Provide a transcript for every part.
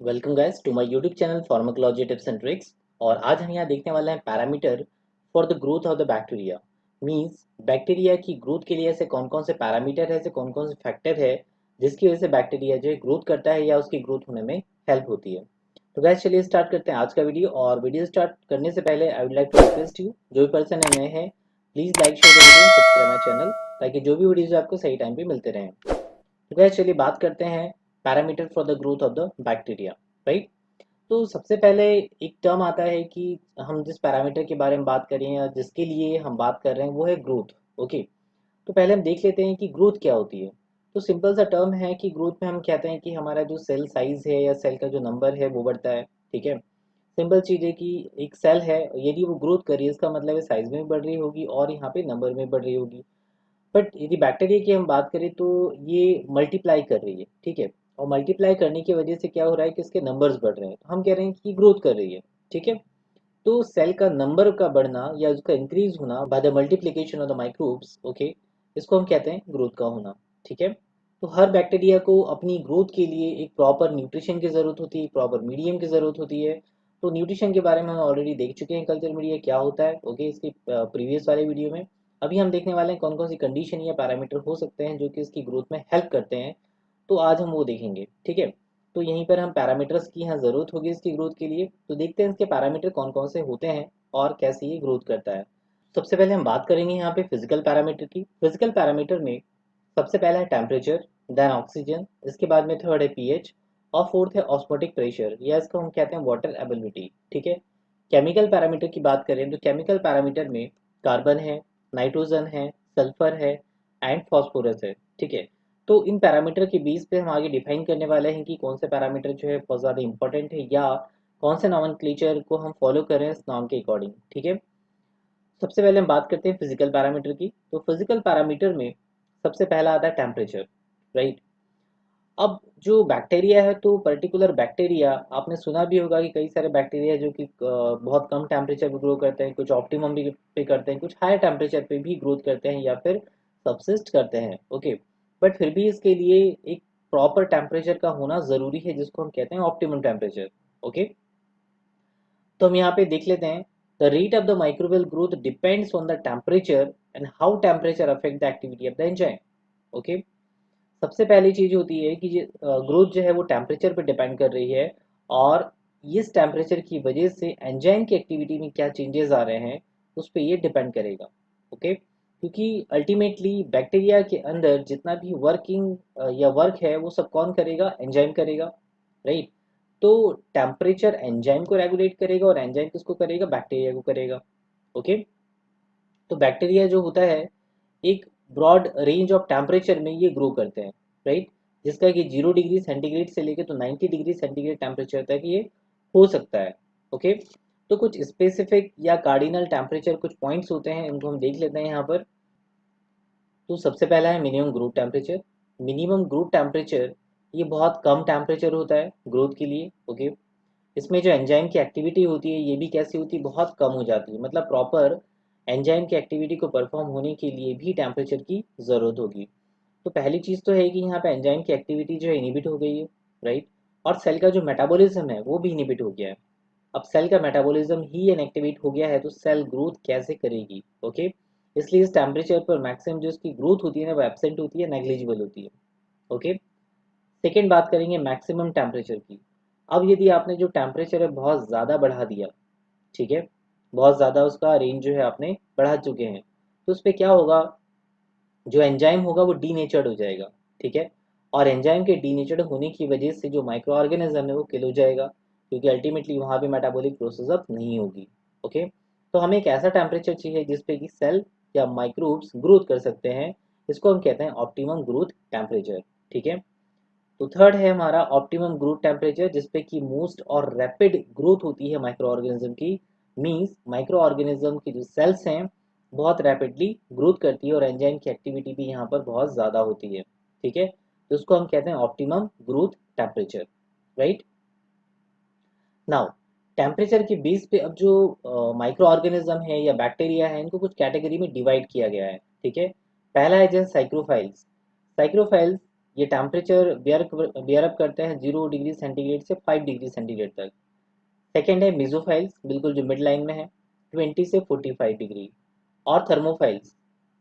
Welcome guys to my YouTube channel pharmacology tips and tricks. और आज हम यहाँ देखने वाले हैं parameter for the growth of the bacteria. Means bacteria की ग्रोथ के लिए ऐसे कौन कौन से पैरामीटर है, ऐसे कौन कौन से फैक्टर है जिसकी वजह से बैक्टीरिया जो है ग्रोथ करता है या उसकी ग्रोथ होने में हेल्प होती है। तो गाइस चलिए स्टार्ट करते हैं आज का वीडियो। और वीडियो स्टार्ट करने से पहले I would like to request you, जो भी पर्सन है नए हैं, please like share the video, subscribe my channel, ताकि जो भी वीडियोज आपको सही टाइम पे मिलते रहें। तो गाइस चलिए बात करते हैं parameter for the growth of the bacteria. Right. तो सबसे पहले एक टर्म आता है कि हम जिस पैरामीटर के बारे में बात कर रहे हैं या जिसके लिए हम बात कर रहे हैं वो है ग्रोथ। ओके। तो पहले हम देख लेते हैं कि ग्रोथ क्या होती है। तो सिंपल सा टर्म है कि ग्रोथ में हम कहते हैं कि हमारा जो सेल साइज है या सेल का जो नंबर है वो बढ़ता है। ठीक है। सिंपल चीज़ है कि एक सेल है, यदि वो ग्रोथ कर रही है इसका मतलब है साइज में भी बढ़ रही होगी और यहाँ पे नंबर में बढ़ रही होगी। बट यदि बैक्टीरिया की हम बात करें तो ये मल्टीप्लाई कर रही है। ठीक है। और मल्टीप्लाई करने की वजह से क्या हो रहा है कि इसके नंबर्स बढ़ रहे हैं, तो हम कह रहे हैं कि ग्रोथ कर रही है। ठीक है। तो सेल का नंबर का बढ़ना या उसका इंक्रीज होना by the multiplication of the microbes, okay, इसको हम कहते हैं ग्रोथ का होना। ठीक है। तो हर बैक्टीरिया को अपनी ग्रोथ के लिए एक प्रॉपर न्यूट्रिशन की ज़रूरत होती है, प्रॉपर मीडियम की ज़रूरत होती है। तो न्यूट्रिशन के बारे में हम ऑलरेडी देख चुके हैं कल्चर मीडिया क्या होता है, ओके, इसके प्रीवियस वाले वीडियो में। अभी हम देखने वाले हैं कौन कौन सी कंडीशन या पैरामीटर हो सकते हैं जो कि इसकी ग्रोथ में हेल्प करते हैं। तो आज हम वो देखेंगे। ठीक है। तो यहीं पर हम पैरामीटर्स की यहाँ ज़रूरत होगी इसकी ग्रोथ के लिए, तो देखते हैं इसके पैरामीटर कौन कौन से होते हैं और कैसे ये ग्रोथ करता है। सबसे पहले हम बात करेंगे यहाँ पे फिजिकल पैरामीटर की। फिजिकल पैरामीटर में सबसे पहला है टेम्परेचर, देन ऑक्सीजन, इसके बाद में थर्ड है पीएच, और फोर्थ है ऑस्मोटिक प्रेशर या इसको हम कहते हैं वाटर एबिलिटी। ठीक है। केमिकल पैरामीटर की बात करें तो केमिकल पैरामीटर में कार्बन है, नाइट्रोजन है, सल्फर है एंड फॉस्फोरस है। ठीक है। तो इन पैरामीटर के बेस पे हम आगे डिफाइन करने वाले हैं कि कौन से पैरामीटर जो है बहुत ज़्यादा इंपॉर्टेंट है या कौन से नॉमेनक्लेचर को हम फॉलो करें इस नाम के अकॉर्डिंग। ठीक है। सबसे पहले हम बात करते हैं फिजिकल पैरामीटर की। तो फिजिकल पैरामीटर में सबसे पहला आता है टेम्परेचर। राइट। अब जो बैक्टीरिया है तो पर्टिकुलर बैक्टीरिया आपने सुना भी होगा कि कई सारे बैक्टीरिया जो कि बहुत कम टेम्परेचर पे ग्रो करते हैं, कुछ ऑप्टिमम भी पे करते हैं, कुछ हायर टेम्परेचर पे भी ग्रोथ करते हैं या फिर सबसिस्ट करते हैं। ओके। बट फिर भी इसके लिए एक प्रॉपर टेम्परेचर का होना ज़रूरी है जिसको हम कहते हैं ऑप्टिमम टेम्परेचर। ओके। तो हम यहाँ पे देख लेते हैं, the rate of the microbial growth depends on the temperature and how temperature affect the activity of the enzyme. Okay. सबसे पहली चीज होती है कि ग्रोथ जो है वो टेम्परेचर पर डिपेंड कर रही है, और इस टेम्परेचर की वजह से एंजाइम की एक्टिविटी में क्या चेंजेस आ रहे हैं उस पर ये डिपेंड करेगा। ओके। क्योंकि अल्टीमेटली बैक्टीरिया के अंदर जितना भी वर्किंग या वर्क है वो सब कौन करेगा, एंजाइम करेगा। राइट। तो टेम्परेचर एंजाइम को रेगुलेट करेगा और एंजाइम किसको करेगा, बैक्टीरिया को करेगा। ओके। तो बैक्टीरिया जो होता है एक ब्रॉड रेंज ऑफ टेम्परेचर में ये ग्रो करते हैं। राइट। जिसका कि 0 डिग्री सेंटीग्रेड से लेकर तो 90 डिग्री सेंटीग्रेड टेम्परेचर तक ये हो सकता है। ओके। तो कुछ स्पेसिफिक या कार्डिनल टेम्परेचर कुछ पॉइंट्स होते हैं, इनको हम देख लेते हैं यहाँ पर। तो सबसे पहला है minimum growth temperature. Minimum growth temperature ये बहुत कम टेम्परेचर होता है ग्रोथ के लिए। ओके। इसमें जो एंजाइम की एक्टिविटी होती है ये भी कैसी होती है, बहुत कम हो जाती है। मतलब प्रॉपर एंजाइम की एक्टिविटी को परफॉर्म होने के लिए भी टेम्परेचर की ज़रूरत होगी। तो पहली चीज़ तो है कि यहाँ पे एंजाइम की एक्टिविटी जो है इनिबिट हो गई है। राइट। और सेल का जो मेटाबॉलिज्म है वो भी इनिबिट हो गया है। अब सेल का मेटाबॉलिज्म ही इनएक्टिवेट हो गया है तो सेल ग्रोथ कैसे करेगी। ओके। इसलिए इस टेम्परेचर पर मैक्सिमम जो इसकी ग्रोथ होती है ना वो एब्सेंट होती है, नेग्लिजिबल होती है। ओके। सेकेंड बात करेंगे मैक्सिमम टेम्परेचर की। अब यदि आपने जो टेम्परेचर है बहुत ज़्यादा बढ़ा दिया, ठीक है, बहुत ज़्यादा उसका रेंज जो है आपने बढ़ा चुके हैं, तो उस पर क्या होगा, जो एंजाइम होगा वो डीनेचर्ड हो जाएगा। ठीक है। और एंजाइम के डीनेचर्ड होने की वजह से जो माइक्रो ऑर्गेनिज्म है वो किल हो जाएगा, क्योंकि अल्टीमेटली वहाँ पे मेटाबॉलिक प्रोसेस अब नहीं होगी। ओके। तो हमें एक ऐसा टेम्परेचर चाहिए जिसपे कि सेल या माइक्रोब्स ग्रोथ कर सकते हैं, इसको हम कहते हैं ऑप्टिमम ग्रोथ टेम्परेचर। ठीक है। तो थर्ड है हमारा ऑप्टिमम ग्रोथ टेम्परेचर जिसपे कि मोस्ट और रैपिड ग्रोथ होती है माइक्रो ऑर्गेनिज्म की। मींस माइक्रो ऑर्गेनिज्म की जो सेल्स हैं बहुत रैपिडली ग्रोथ करती है और एंजाइम की एक्टिविटी भी यहाँ पर बहुत ज़्यादा होती है। ठीक है। तो उसको हम कहते हैं optimum growth temperature. Right. Now temperature के बेस पे अब जो माइक्रो ऑर्गेनिज्म है या बैक्टीरिया है इनको कुछ कैटेगरी में डिवाइड किया गया है। ठीक है। पहला है जैसे साइक्रोफाइल्स। साइक्रोफाइल्स ये टेम्परेचर बियर अप करते हैं 0 डिग्री सेंटीग्रेड से 5 डिग्री सेंटीग्रेड तक। सेकेंड है मिजोफाइल्स, बिल्कुल जो मिड लाइन में है, 20 से 45 डिग्री। और thermophiles,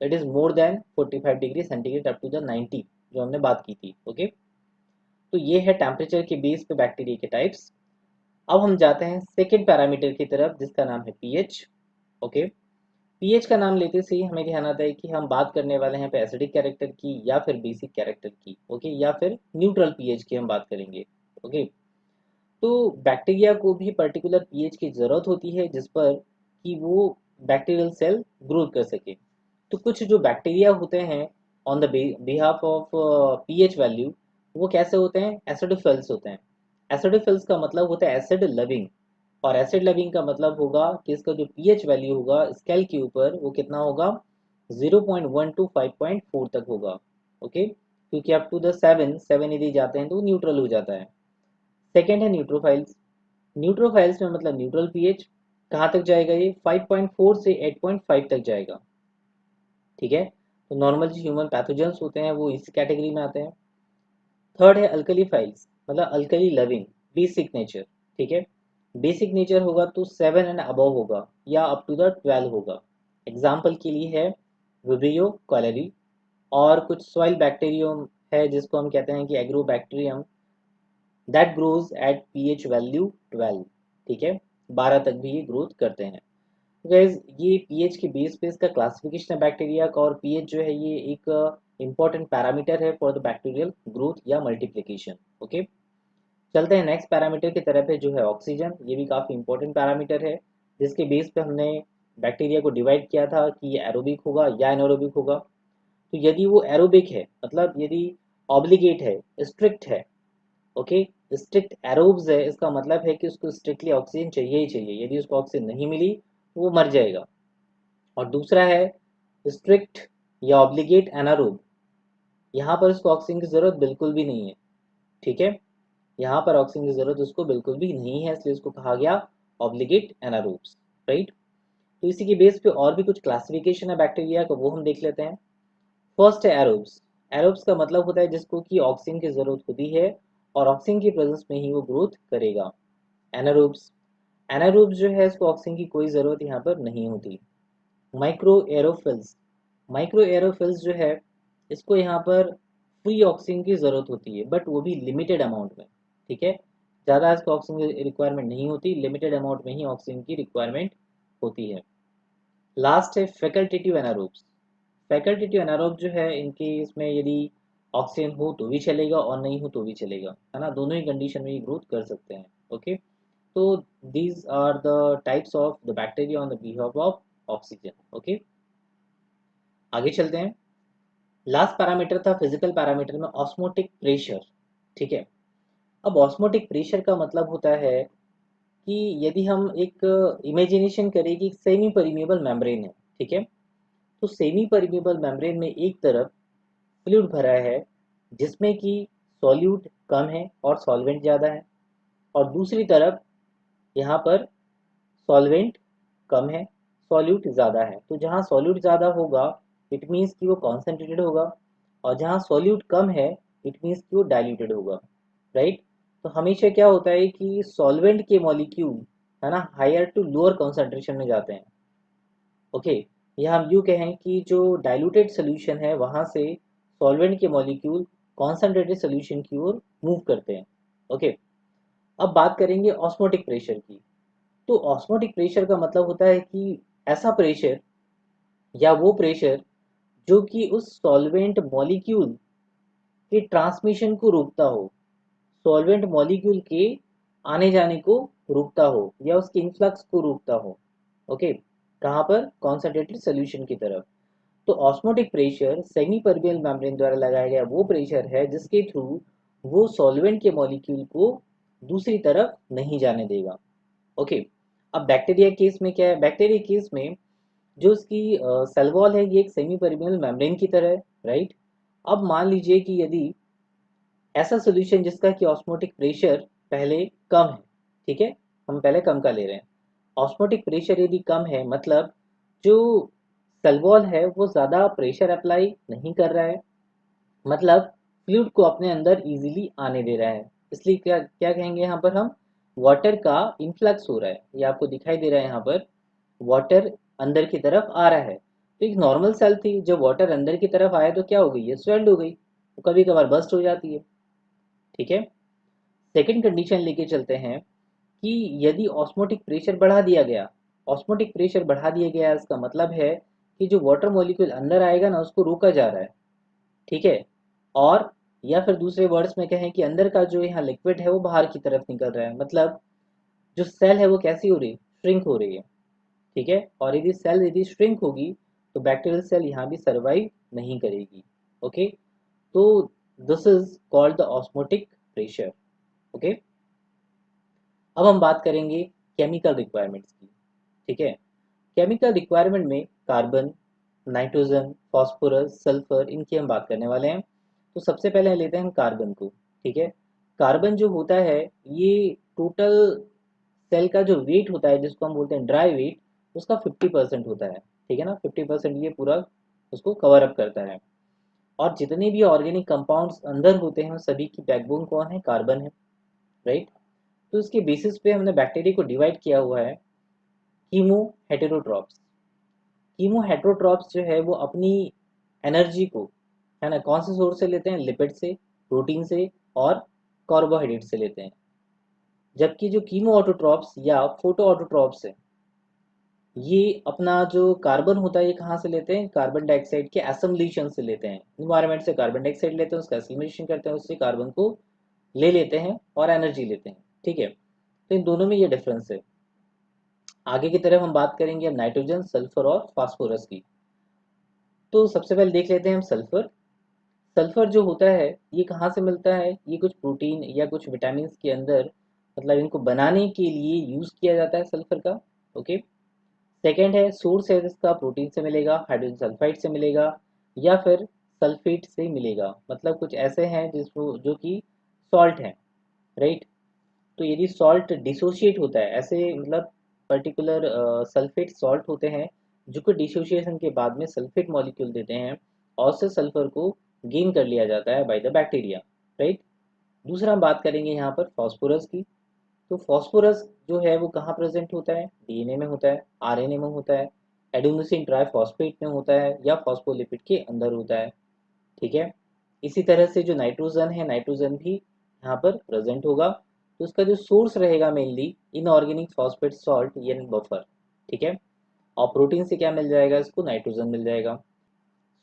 it is more than 45 degree centigrade up to the 90, जो हमने बात की थी। ओके, तो ये है टेम्परेचर के बेस पे बैक्टीरिया के टाइप्स। अब हम जाते हैं सेकेंड पैरामीटर की तरफ, जिसका नाम है पीएच। ओके, पीएच का नाम लेते से ही हमें ध्यान आता है कि हम बात करने वाले हैं पे एसिडिक कैरेक्टर की या फिर बेसिक कैरेक्टर की। ओके, या फिर न्यूट्रल पीएच की हम बात करेंगे। ओके, तो बैक्टीरिया को भी पर्टिकुलर पीएच की ज़रूरत होती है जिस पर कि वो बैक्टीरियल सेल ग्रोथ कर सके। तो कुछ जो बैक्टीरिया होते हैं on the behalf of pH value, वो कैसे होते हैं? एसिडोफिल्स होते हैं। एसिडोफिल्स का मतलब होता है एसिड लविंग, और एसिड लविंग का मतलब होगा कि इसका जो पीएच वैल्यू होगा स्केल के ऊपर वो कितना होगा? 0.1 टू 5.4 तक होगा। ओके, क्योंकि अप टू द 7 यदि जाते हैं तो वो न्यूट्रल हो जाता है। सेकेंड है न्यूट्रोफाइल्स। न्यूट्रोफाइल्स में मतलब न्यूट्रल पीएच कहाँ तक जाएगा? ये 5.4 से 8.5 तक जाएगा। ठीक है, तो नॉर्मल जो ह्यूमन पैथोजेंस होते हैं वो इस कैटेगरी में आते हैं। थर्ड है अल्कली फाइल्स, मतलब अल्कली लविंग, बेसिक नेचर। ठीक है, बेसिक नेचर होगा तो 7 एंड अबव होगा या अप टू द 12 होगा। एग्जाम्पल के लिए है विब्रियो कॉलेरी, और कुछ सॉइल बैक्टीरियम है जिसको हम कहते हैं कि agrobacterium, that grows at pH value 12। ठीक है, 12 तक भी ये ग्रोथ करते हैं। गाइस, ये पीएच के बेस पे इसका क्लासिफिकेशन है बैक्टीरिया का, और पीएच जो है ये एक इंपॉर्टेंट पैरामीटर है फॉर द बैक्टीरियल ग्रोथ या मल्टीप्लिकेशन। ओके, चलते हैं नेक्स्ट पैरामीटर की तरफ है जो है ऑक्सीजन। ये भी काफ़ी इंपॉर्टेंट पैरामीटर है जिसके बेस पे हमने बैक्टीरिया को डिवाइड किया था कि ये एरोबिक होगा या एनारोबिक होगा। तो यदि वो एरोबिक है, मतलब यदि ऑब्लिगेट है, स्ट्रिक्ट है, ओके, स्ट्रिक्ट एरोब्स है, इसका मतलब है कि उसको स्ट्रिक्टली ऑक्सीजन चाहिए ही चाहिए। यदि उसको ऑक्सीजन नहीं मिली वो मर जाएगा। और दूसरा है स्ट्रिक्ट या ऑब्लिगेट एनारोब, यहाँ पर उसको ऑक्सीजन की ज़रूरत बिल्कुल भी नहीं है। ठीक है, यहाँ पर ऑक्सीजन की ज़रूरत उसको बिल्कुल भी नहीं है, इसलिए उसको कहा गया ऑब्लिगेट एनारोब्स। राइट, तो इसी के बेस पे और भी कुछ क्लासिफिकेशन है बैक्टीरिया का, वो हम देख लेते हैं। फर्स्ट है एरोब्स। एरोब्स का मतलब होता है जिसको कि ऑक्सीजन की ज़रूरत होती है और ऑक्सीजन की प्रेजेंस में ही वो ग्रोथ करेगा। एनारोब्स, एनारोब्स जो है इसको ऑक्सीजन की कोई ज़रूरत यहाँ पर नहीं होती। माइक्रो एरोफिल्स, माइक्रो एरोफिल्स जो है इसको यहाँ पर फ्री ऑक्सीजन की ज़रूरत होती है, बट वो भी लिमिटेड अमाउंट में। ठीक है, ज़्यादा इसको ऑक्सीजन की रिक्वायरमेंट नहीं होती, लिमिटेड अमाउंट में ही ऑक्सीजन की रिक्वायरमेंट होती है। लास्ट है फैकल्टेटिव एनारोब्स। फैकल्टेटिव एनारोब जो है इनके इसमें यदि ऑक्सीजन हो तो भी चलेगा और नहीं हो तो भी चलेगा, है ना, दोनों ही कंडीशन में ये ग्रोथ कर सकते हैं। ओके, तो these are the types of the bacteria on the behalf of oxygen. Okay, आगे चलते हैं। लास्ट पैरामीटर था फिजिकल पैरामीटर में ऑस्मोटिक प्रेशर। ठीक है, अब ऑस्मोटिक प्रेशर का मतलब होता है कि यदि हम एक इमेजिनेशन करें कि सेमी परमिएबल मेम्ब्रेन है। ठीक है, तो सेमी परमिएबल मेम्ब्रेन में एक तरफ फ्लूइड भरा है जिसमें कि सॉल्यूट कम है और सॉल्वेंट ज़्यादा है, और दूसरी तरफ यहाँ पर सॉल्वेंट कम है, सॉल्यूट ज़्यादा है। तो जहाँ सॉल्यूट ज़्यादा होगा इट मीन्स कि वो कॉन्सेंट्रेटेड होगा, और जहाँ सॉल्यूट कम है इट मीन्स कि वो डाइल्यूटेड होगा। राइट, तो हमेशा क्या होता है कि सॉल्वेंट के मॉलिक्यूल, है ना, हायर टू लोअर कॉन्सेंट्रेशन में जाते हैं। ओके, या हम यूँ कहें कि जो डाइल्यूटेड सोल्यूशन है वहाँ से सॉल्वेंट के मॉलिक्यूल कॉन्सेंट्रेटेड सोल्यूशन की ओर मूव करते हैं। ओके, अब बात करेंगे ऑस्मोटिक प्रेशर की। तो ऑस्मोटिक प्रेशर का मतलब होता है कि ऐसा प्रेशर या वो प्रेशर जो कि उस सॉल्वेंट मॉलिक्यूल के ट्रांसमिशन को रोकता हो, सॉल्वेंट मॉलिक्यूल के आने जाने को रोकता हो या उसके इन्फ्लक्स को रोकता हो। ओके, कहाँ पर? कॉन्सेंट्रेटेड सोल्यूशन की तरफ। तो osmotic pressure semi permeable membrane द्वारा लगाया गया वो प्रेशर है जिसके थ्रू वो सॉल्वेंट के मॉलिक्यूल को दूसरी तरफ नहीं जाने देगा। ओके, अब बैक्टीरिया केस में क्या है? बैक्टीरिया केस में जो उसकी सेल वॉल है ये एक सेमी परमिएबल मेम्ब्रेन की तरह है। राइट, अब मान लीजिए कि यदि ऐसा सोल्यूशन जिसका कि ऑस्मोटिक प्रेशर पहले कम है, ठीक है, हम पहले कम का ले रहे हैं, ऑस्मोटिक प्रेशर यदि कम है मतलब जो सेल वॉल है वो ज़्यादा प्रेशर अप्लाई नहीं कर रहा है, मतलब फ्लूइड को अपने अंदर इजीली आने दे रहा है। इसलिए क्या क्या कहेंगे यहाँ पर हम, वाटर का इन्फ्लक्स हो रहा है। ये आपको दिखाई दे रहा है यहाँ पर, वाटर अंदर की तरफ आ रहा है। तो एक नॉर्मल सेल थी, जब वाटर अंदर की तरफ आया तो क्या हो गई, ये स्वेल्ड हो गई, तो कभी कभार बस्ट हो जाती है। ठीक है। सेकेंड कंडीशन लेके चलते हैं कि यदि ऑस्मोटिक प्रेशर बढ़ा दिया गया, ऑस्मोटिक प्रेशर बढ़ा दिया गया इसका मतलब है कि जो वाटर मॉलिक्यूल अंदर आएगा ना उसको रोका जा रहा है। ठीक है। और या फिर दूसरे वर्ड्स में कहें कि अंदर का जो यहाँ लिक्विड है वो बाहर की तरफ निकल रहा है, मतलब जो सेल है वो कैसी हो रही है, श्रिंक हो रही है। ठीक है। और यदि सेल यदि श्रिंक होगी तो बैक्टीरियल सेल यहाँ भी सर्वाइव नहीं करेगी। ओके। तो this is called the osmotic pressure. Okay. अब हम बात करेंगे केमिकल रिक्वायरमेंट्स की। ठीक है। केमिकल रिक्वायरमेंट में कार्बन, नाइट्रोजन, फास्फोरस, सल्फर, इनकी हम बात करने वाले हैं। तो सबसे पहले लेते हैं हम कार्बन को। ठीक है। कार्बन जो होता है ये टोटल सेल का जो वेट होता है जिसको हम बोलते हैं ड्राई वेट, उसका 50% होता है। ठीक है ना, 50% ये पूरा उसको कवर अप करता है। और जितने भी ऑर्गेनिक कंपाउंड्स अंदर होते हैं सभी की बैकबोन कौन है, कार्बन है। राइट। तो इसके बेसिस पे हमने बैक्टीरिया को डिवाइड किया हुआ है कीमो हेटेरोट्रॉप्स। कीमो हेटेरोट्रॉप्स जो है वो अपनी एनर्जी को, है ना, कौन से सोर्स से लेते हैं, लिपिड से, प्रोटीन से और कार्बोहाइड्रेट से लेते हैं। जबकि जो कीमो ऑटोट्रॉप्स या फोटो ऑटोट्रॉप्स है, ये अपना जो कार्बन होता है ये कहाँ से लेते हैं, कार्बन डाइऑक्साइड के एसम्बलीशन से लेते हैं। इन्वायरमेंट से कार्बन डाइऑक्साइड लेते हैं, उसका एसम्बलीशन करते हैं, उससे कार्बन को ले लेते हैं और एनर्जी लेते हैं। ठीक है। तो इन दोनों में ये डिफरेंस है। आगे की तरफ हम बात करेंगे अब नाइट्रोजन, सल्फर और फास्फोरस की। तो सबसे पहले देख लेते हैं हम सल्फर। सल्फर जो होता है ये कहाँ से मिलता है, ये कुछ प्रोटीन या कुछ विटामिन के अंदर, मतलब इनको बनाने के लिए यूज किया जाता है सल्फर का। ओके। सेकेंड है सोर्स है इसका, प्रोटीन से मिलेगा, हाइड्रोजन सल्फाइड से मिलेगा, या फिर सल्फेट से मिलेगा। मतलब कुछ ऐसे हैं जिसको जो कि सॉल्ट है। राइट। तो यदि सॉल्ट डिसोशिएट होता है, ऐसे मतलब पर्टिकुलर सल्फेट सॉल्ट होते हैं जो कि डिसोशिएशन के बाद में सल्फेट मॉलिक्यूल देते हैं और उससे सल्फर को गेन कर लिया जाता है बाय द बैक्टीरिया। राइट। दूसरा हम बात करेंगे यहाँ पर फास्फोरस की। तो फास्फोरस जो है वो कहाँ प्रेजेंट होता है, डीएनए में होता है, आरएनए में होता है, एडेनोसिन ट्राइफॉस्फेट में होता है या फॉस्फोलिपिड के अंदर होता है। ठीक है। इसी तरह से जो नाइट्रोजन है, नाइट्रोजन भी यहाँ पर प्रेजेंट होगा। तो उसका जो सोर्स रहेगा मेनली इनऑर्गेनिक फॉस्फेट सॉल्ट यानी बफर। ठीक है। और प्रोटीन से क्या मिल जाएगा, इसको नाइट्रोजन मिल जाएगा।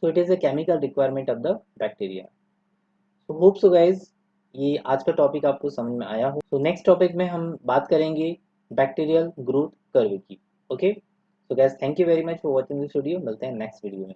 So it is a chemical requirement of the bacteria. So hope so guys ये आज का टॉपिक आपको समझ में आया हो। तो नेक्स्ट टॉपिक में हम बात करेंगे बैक्टीरियल ग्रोथ कर्व की। Okay. So guys thank you very much for watching this video. मिलते हैं नेक्स्ट वीडियो में।